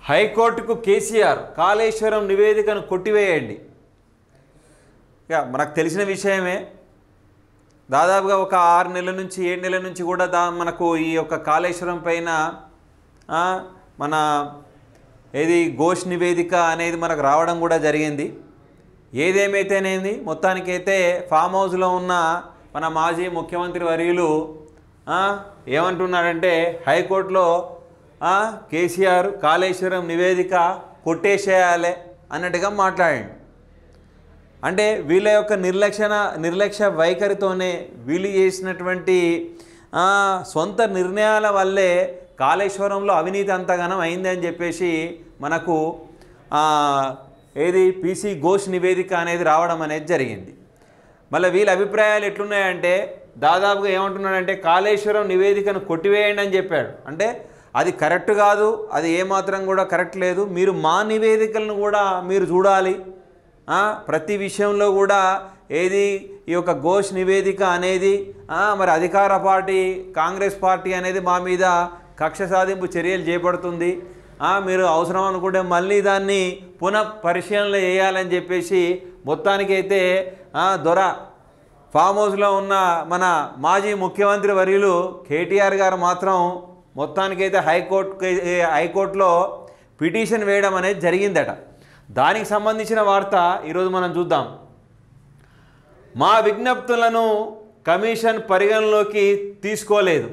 హైకోర్టుకు కేసీఆర్ కాళేశ్వరం నివేదికను కొట్టివేయండి. ఇక మనకు తెలిసిన విషయమే. దాదాపుగా ఒక 6 నెలల నుంచి 7 నెలల నుంచి కూడా మనకు ఈ యొక్క కాళేశ్వరం పైన మన ఏది ఘోష్ నివేదిక అనేది మనకు రావడం కూడా జరిగింది. ఏదేమైతేనేది మొత్తానికైతే ఫామ్ హౌస్లో ఉన్న మన మాజీ ముఖ్యమంత్రి వర్యులు ఏమంటున్నారంటే హైకోర్టులో కేసీఆర్ కాళేశ్వరం నివేదిక కొట్టేసేయాలి అన్నట్టుగా మాట్లాడండి. అంటే వీళ్ళ యొక్క నిర్లక్ష్య వైఖరితోనే వీళ్ళు చేసినటువంటి సొంత నిర్ణయాల వల్లే కాళేశ్వరంలో అవినీతి అంతగానం అయిందని చెప్పేసి మనకు ఏది పీసీ ఘోష్ నివేదిక అనేది రావడం అనేది జరిగింది. మళ్ళీ వీళ్ళ అభిప్రాయాలు ఎట్లున్నాయంటే దాదాపుగా ఏమంటున్నాడంటే కాళేశ్వరం నివేదికను కొట్టివేయండి అని చెప్పాడు. అంటే అది కరెక్ట్ కాదు, అది ఏమాత్రం కూడా కరెక్ట్ లేదు. మీరు మా నివేదికలను కూడా మీరు చూడాలి. ప్రతి విషయంలో కూడా ఏది ఈ యొక్క ఘోష్ నివేదిక అనేది మరి అధికార పార్టీ కాంగ్రెస్ పార్టీ అనేది మా మీద కక్ష సాధింపు చర్యలు చేపడుతుంది. మీరు అవసరం అనుకుంటే మళ్ళీ దాన్ని పునః పరిశీలన చేయాలని చెప్పేసి మొత్తానికైతే దొర ఫామ్ హౌస్లో ఉన్న మన మాజీ ముఖ్యమంత్రి వర్యులు కేటీఆర్ గారు మాత్రం మొత్తానికైతే హైకోర్టులో పిటిషన్ వేయడం అనేది జరిగిందట. దానికి సంబంధించిన వార్త ఈరోజు మనం చూద్దాం. మా విజ్ఞప్తులను కమిషన్ పరిగణలోకి తీసుకోలేదు.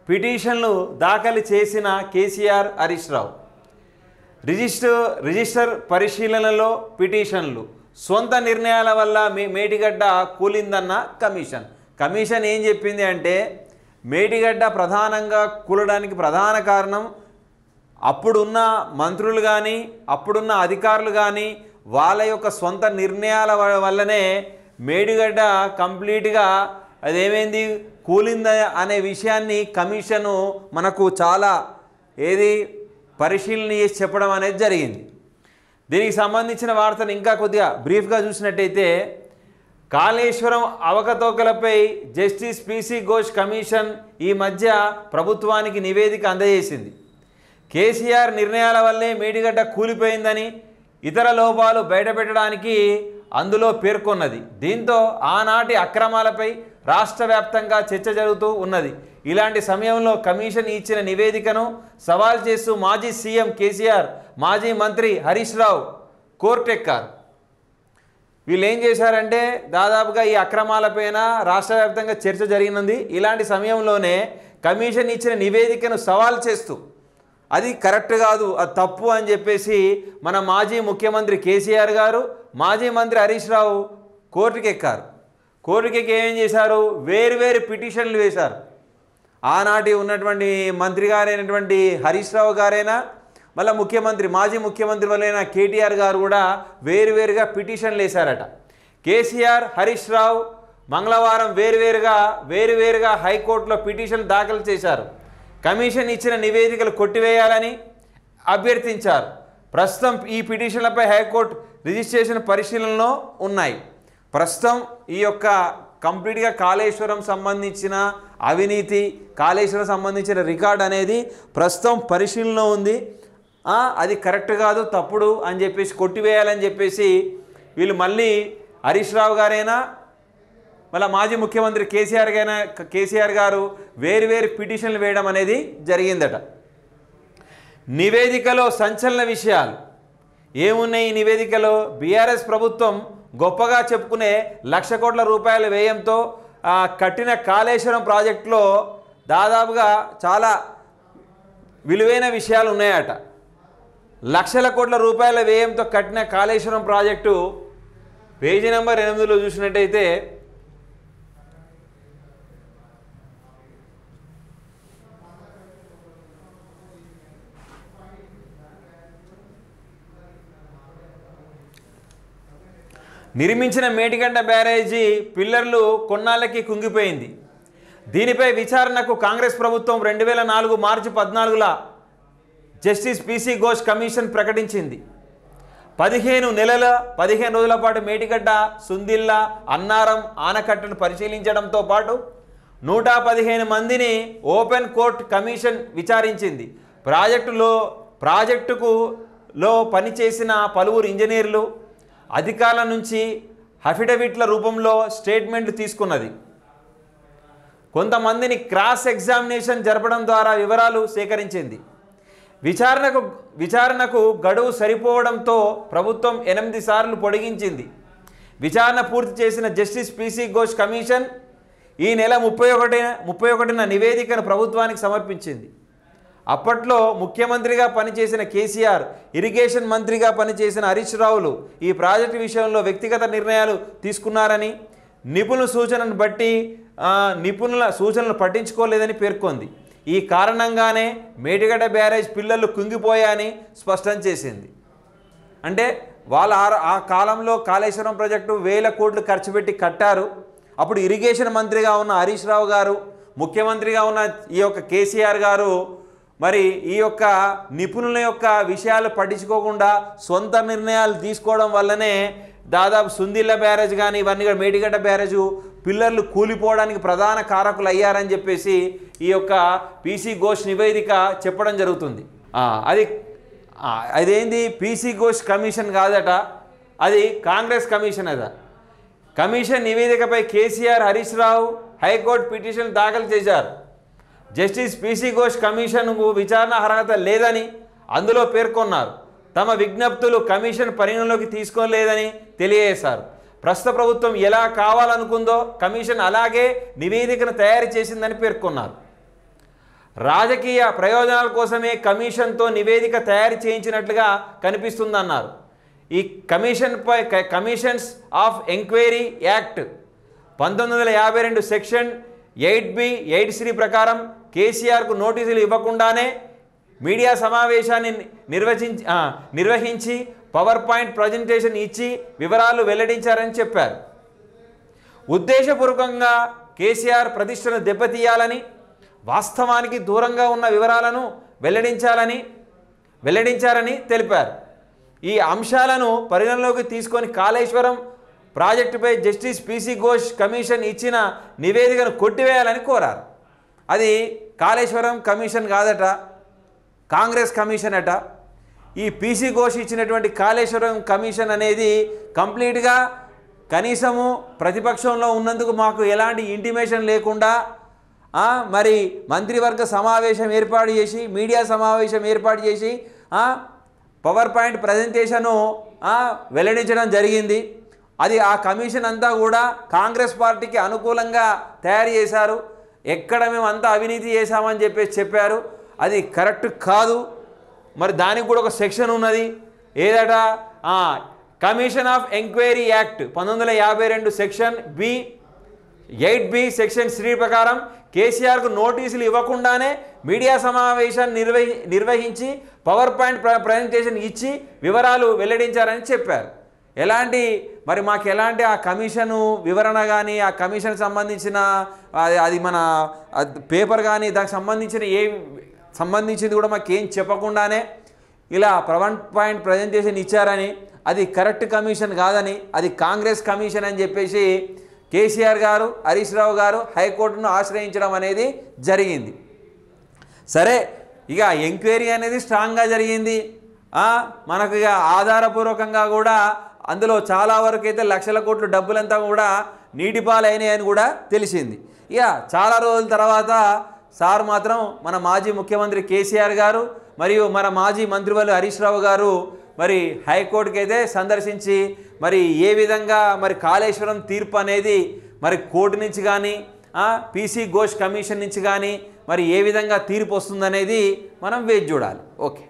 పిటిషన్లు దాఖలు చేసిన కేసీఆర్ హరీష్ రావు. రిజిస్టర్ పరిశీలనలో పిటిషన్లు సొంత నిర్ణయాల వల్ల మేడిగడ్డ కూలిందన్న కమిషన్ ఏం చెప్పింది అంటే మేడిగడ్డ ప్రధానంగా కూలడానికి ప్రధాన కారణం అప్పుడున్న మంత్రులు కానీ అప్పుడున్న అధికారులు కానీ వాళ్ళ యొక్క సొంత నిర్ణయాల వల్లనే మేడిగడ్డ కంప్లీట్గా అదేమైంది కూలింద అనే విషయాన్ని కమిషను మనకు చాలా పరిశీలన చేసి చెప్పడం అనేది జరిగింది. దీనికి సంబంధించిన వార్తను ఇంకా కొద్దిగా బ్రీఫ్గా చూసినట్టయితే కాళేశ్వరం అవకతవకలపై జస్టిస్ పీసీ ఘోష్ కమిషన్ ఈ మధ్య ప్రభుత్వానికి నివేదిక అందజేసింది. కేసీఆర్ నిర్ణయాల వల్లే మేడిగడ్డ కూలిపోయిందని ఇతర లోపాలు బయటపెట్టడానికి అందులో పేర్కొన్నది. దీంతో ఆనాటి అక్రమాలపై రాష్ట్ర వ్యాప్తంగా చర్చ జరుగుతూ ఉన్నది. ఇలాంటి సమయంలో కమిషన్ ఇచ్చిన నివేదికను సవాల్ చేస్తూ మాజీ సీఎం కేసీఆర్, మాజీ మంత్రి హరీష్ రావు కోర్టెక్కారు. వీళ్ళు ఏం చేశారంటే దాదాపుగా ఈ అక్రమాలపైన రాష్ట్ర వ్యాప్తంగా చర్చ జరిగినది. ఇలాంటి సమయంలోనే కమిషన్ ఇచ్చిన నివేదికను సవాల్ చేస్తూ అది కరెక్ట్ కాదు, అది తప్పు అని చెప్పేసి మన మాజీ ముఖ్యమంత్రి కేసీఆర్ గారు, మాజీ మంత్రి హరీష్ రావు కోర్టుకెక్కారు. కోర్టుకెక్కి ఏం చేశారు, వేరు పిటిషన్లు వేశారు. ఆనాటి ఉన్నటువంటి మంత్రి గారైనటువంటి హరీష్ రావు గారైనా మళ్ళీ మాజీ ముఖ్యమంత్రి వాళ్ళైన కేటీఆర్ గారు కూడా వేరువేరుగా పిటిషన్లు వేశారట. కేసీఆర్, హరీష్ రావు మంగళవారం వేరువేరుగా హైకోర్టులో పిటిషన్ దాఖలు చేశారు. కమిషన్ ఇచ్చిన నివేదికలు కొట్టివేయాలని అభ్యర్థించారు. ప్రస్తుతం ఈ పిటిషన్లపై హైకోర్టు రిజిస్ట్రేషన్ పరిశీలనలో ఉన్నాయి. ప్రస్తుతం ఈ యొక్క కంప్లీట్గా కాళేశ్వరం సంబంధించిన అవినీతి, కాళేశ్వరం సంబంధించిన రికార్డ్ అనేది ప్రస్తుతం పరిశీలనలో ఉంది. అది కరెక్ట్ కాదు, తప్పుడు అని చెప్పేసి కొట్టివేయాలని చెప్పేసి వీళ్ళు మళ్ళీ హరీష్ రావు గారైనా మళ్ళీ మాజీ ముఖ్యమంత్రి కేసీఆర్ గారు వేరు పిటిషన్లు వేయడం అనేది జరిగిందట. నివేదికలో సంచలన విషయాలు ఏమున్నాయి? ఈ నివేదికలో బీఆర్ఎస్ ప్రభుత్వం గొప్పగా చెప్పుకునే 1,00,000 కోట్ల రూపాయల వ్యయంతో కట్టిన కాళేశ్వరం ప్రాజెక్టులో దాదాపుగా చాలా విలువైన విషయాలు ఉన్నాయట. 1,00,000 కోట్ల రూపాయల వ్యయంతో కట్టిన కాళేశ్వరం ప్రాజెక్టు పేజీ నెంబర్ 8లో చూసినట్టయితే నిర్మించిన మేడిగడ్డ బ్యారేజీ పిల్లర్లు కొన్నాళ్ళకి కుంగిపోయింది. దీనిపై విచారణకు కాంగ్రెస్ ప్రభుత్వం 2004 మార్చి 14న జస్టిస్ పీసీ ఘోష్ కమిషన్ ప్రకటించింది. 15 రోజుల పాటు మేడిగడ్డ, సుందిల్ల, అన్నారం ఆనకట్టను పరిశీలించడంతో పాటు 115 మందిని ఓపెన్ కోర్ట్ కమిషన్ విచారించింది. ప్రాజెక్టులో ప్రాజెక్టులో పనిచేసిన పలువురు ఇంజనీర్లు అధికారుల నుంచి అఫిడవిట్ల రూపంలో స్టేట్మెంట్లు తీసుకున్నది. కొంతమందిని క్రాస్ ఎగ్జామినేషన్ జరపడం ద్వారా వివరాలు సేకరించింది. విచారణకు గడువు సరిపోవడంతో ప్రభుత్వం 8 సార్లు పొడిగించింది. విచారణ పూర్తి చేసిన జస్టిస్ పిసి ఘోష్ కమిషన్ ఈ నెల 31న నివేదికను ప్రభుత్వానికి సమర్పించింది. అప్పట్లో ముఖ్యమంత్రిగా పనిచేసిన కేసీఆర్, ఇరిగేషన్ మంత్రిగా పనిచేసిన హరీష్ రావులు ఈ ప్రాజెక్టు విషయంలో వ్యక్తిగత నిర్ణయాలు తీసుకున్నారని, నిపుణుల సూచనలు పట్టించుకోలేదని పేర్కొంది. ఈ కారణంగానే మేడిగడ్డ బ్యారేజ్ పిల్లలు కుంగిపోయాయని స్పష్టం చేసింది. అంటే వాళ్ళ ఆ కాలంలో కాళేశ్వరం ప్రాజెక్టు 1000 కోట్లు ఖర్చు పెట్టి కట్టారు. అప్పుడు ఇరిగేషన్ మంత్రిగా ఉన్న హరీష్ రావు గారు, ముఖ్యమంత్రిగా ఉన్న ఈ యొక్క కేసీఆర్ గారు మరి ఈ యొక్క నిపుణుల యొక్క విషయాలు పట్టించుకోకుండా సొంత నిర్ణయాలు తీసుకోవడం వల్లనే దాదాపు సుందిళ్ళ బ్యారేజ్ కానీ ఇవన్నీ కూడా మేడిగడ్డ బ్యారేజు పిల్లర్లు కూలిపోవడానికి ప్రధాన కారకులు అయ్యారని చెప్పేసి ఈ యొక్క పిసి ఘోష్ నివేదిక చెప్పడం జరుగుతుంది. అదేంది పిసి ఘోష్ కమిషన్ కాదట, అది కాంగ్రెస్ కమిషన్ అట. Commission నివేదికపై KCR, Harish Rao high court petition దాఖలు చేశారు. జస్టిస్ పిసి ఘోష్ కమిషన్కు విచారణ అర్హత లేదని అందులో పేర్కొన్నారు. తమ విజ్ఞప్తులు కమిషన్ పరిగణలోకి తీసుకోలేదని తెలియజేశారు. ప్రస్తుత ప్రభుత్వం ఎలా కావాలనుకుందో కమిషన్ అలాగే నివేదికను తయారు చేసిందని పేర్కొన్నారు. రాజకీయ ప్రయోజనాల కోసమే కమిషన్తో నివేదిక తయారు చేయించినట్లుగా కనిపిస్తుందన్నారు. ఈ commissions of enquiry act 1952 section 8B 8C ప్రకారం కేసీఆర్కు నోటీసులు ఇవ్వకుండానే మీడియా సమావేశాన్ని నిర్వహించి పవర్ పాయింట్ ప్రజెంటేషన్ ఇచ్చి వివరాలు వెల్లడించారని చెప్పారు. ఉద్దేశపూర్వకంగా కేసీఆర్ ప్రతిష్టను దెబ్బతీయాలని, వాస్తవానికి దూరంగా ఉన్న వివరాలను వెల్లడించారని తెలిపారు. ఈ అంశాలను పరిగణలోకి తీసుకొని కాళేశ్వరం ప్రాజెక్టుపై జస్టిస్ పిసి ఘోష్ కమిషన్ ఇచ్చిన నివేదికను కొట్టివేయాలని కోరారు. అది కాళేశ్వరం కమిషన్ కాదట, కాంగ్రెస్ కమిషన్ అట. ఈ పిసి ఘోష్ ఇచ్చినటువంటి కాళేశ్వరం కమిషన్ అనేది కంప్లీట్గా కనీసము ప్రతిపక్షంలో ఉన్నందుకు మాకు ఎలాంటి ఇంటిమేషన్ లేకుండా మరి మంత్రివర్గ సమావేశం ఏర్పాటు చేసి, మీడియా సమావేశం ఏర్పాటు చేసి పవర్ పాయింట్ ప్రజెంటేషను వెల్లడించడం జరిగింది. అది ఆ కమిషన్ అంతా కూడా కాంగ్రెస్ పార్టీకి అనుకూలంగా తయారు చేశారు. ఎక్కడ మేము అంతా అవినీతి చేశామని చెప్పారు. అది కరెక్ట్ కాదు. మరి దానికి కూడా ఒక సెక్షన్ ఉన్నది. ఏదట? Commission of enquiry act 1952 section 8B section 3 ప్రకారం కేసీఆర్కు నోటీసులు ఇవ్వకుండానే మీడియా సమావేశాన్ని నిర్వహించి పవర్ పాయింట్ ప్రజెంటేషన్ ఇచ్చి వివరాలు వెల్లడించారని చెప్పారు. మాకు ఎలాంటి ఆ కమిషను వివరణ కానీ, ఆ కమిషన్ సంబంధించిన అది మన పేపర్ కానీ దానికి సంబంధించింది కూడా మాకేం చెప్పకుండానే ఇలా పవర్ పాయింట్ ప్రజెంటేషన్ ఇచ్చారని, అది కరెక్ట్ కమిషన్ కాదని, అది కాంగ్రెస్ కమిషన్ అని చెప్పేసి కేసీఆర్ గారు, హరీష్ రావు గారు హైకోర్టును ఆశ్రయించడం అనేది జరిగింది. సరే, ఇక ఎంక్వైరీ అనేది స్ట్రాంగ్గా జరిగింది. మనకు ఇక ఆధారపూర్వకంగా కూడా అందులో చాలా వరకు అయితే లక్షల కోట్ల డబ్బులంతా కూడా నీటిపాలైనాయి అని కూడా తెలిసింది. ఇక చాలా రోజుల తర్వాత సార్ మాత్రం మన మాజీ ముఖ్యమంత్రి కేసీఆర్ గారు మరియు మన మాజీ మంత్రివర్యులు హరీష్ రావు గారు మరి హైకోర్టుకి అయితే సందర్శించి మరి ఏ విధంగా మరి కాళేశ్వరం తీర్పు అనేది మరి కోర్టు నుంచి కానీ పిసి ఘోష్ కమిషన్ నుంచి కానీ మరి ఏ విధంగా తీర్పు వస్తుందనేది మనం వేచి చూడాలి. ఓకే.